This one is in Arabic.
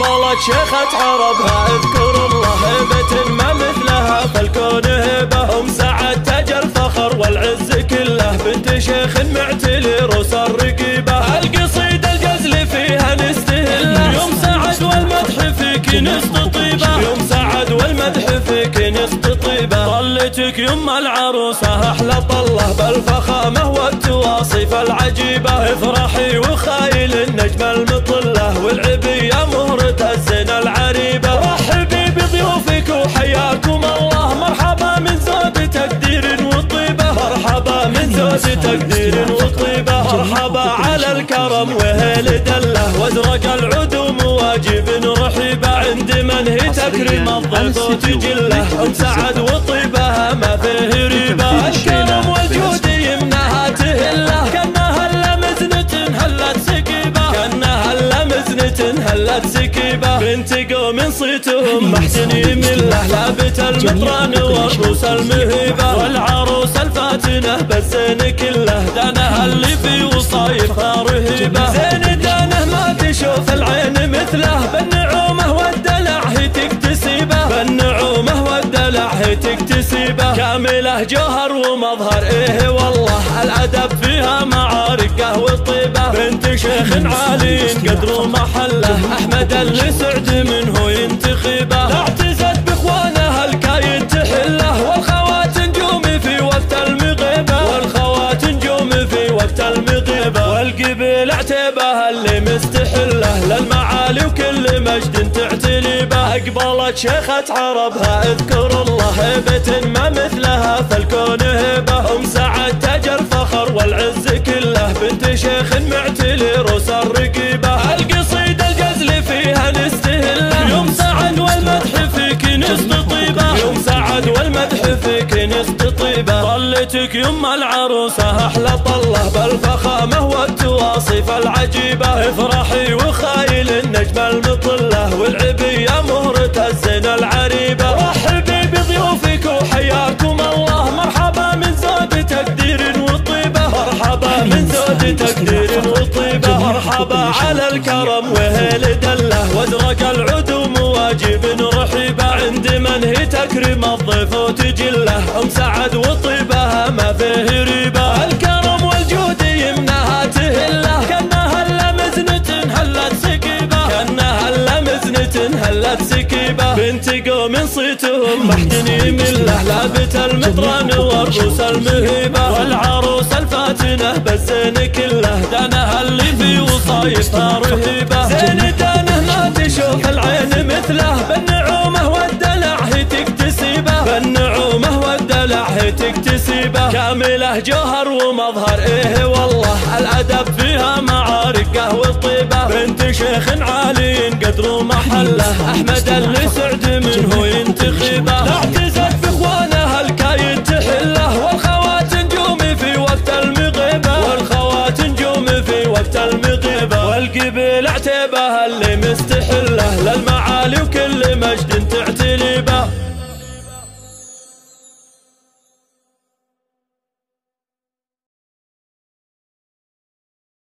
أقبلت شيخة عربها اذكر الله هيبة ما مثلها فالكون هبة أم سعد تاج الفخر والعز كله بنت شيخ معتلي روس الرقيبة القصيدة الجزل فيها نستهله يوم سعد والمدح فيك نستطيبه يوم سعد والمدح فيك نستطيبه طلتك يم العروسة أحلى طله بالفخامة والتواصف العجيبة افرحي وخايل النجم المطلة والعبية مهرة الزنا العريبة رحبي بضيوفك وحياكم الله مرحبا من زود تقدير وطيبة مرحبا من زود تقدير وطيبة مرحبا على الكرم وهل دله وازرق العدوم واجب رحيبة عند من هي تكريم الضيف وتجله أم سعد وطيبها ما فيه ريبة الكرم والجود يمناها تهله كأنها هلا مزنة هلت سكيبة كأنها هلا مزنة هلت سكيبة بنت قوم صيتهم محسن يمله لابت المطران والروس المهيبة والعروس الفاتنة بالزين كله دانها اللي في وصايفها رهيبة زين دانه ما تشوف العين مثله بالنعومة والدلع هي تكتسيبه بالنعومة والدلع هي تكتسيبه كامله جوهر ومظهر ايه والله الادب فيها معاركه والطيبه بنت شيخ عالي قدر محله احمد اللي سعد منه ينتخبه اعتزت باخوانها الكايد تحله والخوات نجوم في وقت المغيبه والخوات نجوم في وقت المغيبه والقبيل اعتبها اللي مستحله للمعالي وكل مجد تعتلي به اقبلت شيخة عربها اذكر الله هيبة ما مثلها فالكون هبة ام سعد تاج الفخر والعز كله بنت شيخ معتلي روس الرقيبة القصيدة الجزل فيها نستهله يوم سعد والمدح فيك نستطيبه يوم سعد والمدح فيك نستطيبه طلتك يم العروسة احلى طله بالفخامة والتواصف العجيبة افرحي وخايل النجم المطلة والعبية مهرة الزنا العريبة رحبي بضيوفك وحياكم الله مرحبا من زود تقدير وطيبة مرحبا من زود تقدير وطيبة مرحبا على الكرم وهل دله وازرق العدوم واجب رحيبة عند من هي تكريم الضيف وتجله ام سعد وطيبها ما فيه ريبة الكرم والجود يمناها تهله كأنها هلا مزنة هلت سكيبة كأنها هلا مزنة هلت سكيبة بنت قوم صيتهم محسن يمله لابت المطران والروس المهيبة والعروس الفاتنة بالزين كله دانها اللي في وصايفها رهيبة زين دانه ما تشوف العين مثله بالنعومة والدلع هي تكتسيبه بالنعومة والدلع هي تكتسيبه كامله جوهر ومظهر ايه والله الادب فيها معاركه والطيبه بنت شيخ عالي قدر محله احمد اللي سعد منه ينتخبه اعتزت باخوانها الكايد تحله والخوات نجوم في وقت المغيبه والخوات نجوم في وقت المغيبه والقبيل اعتبها اللي مستحله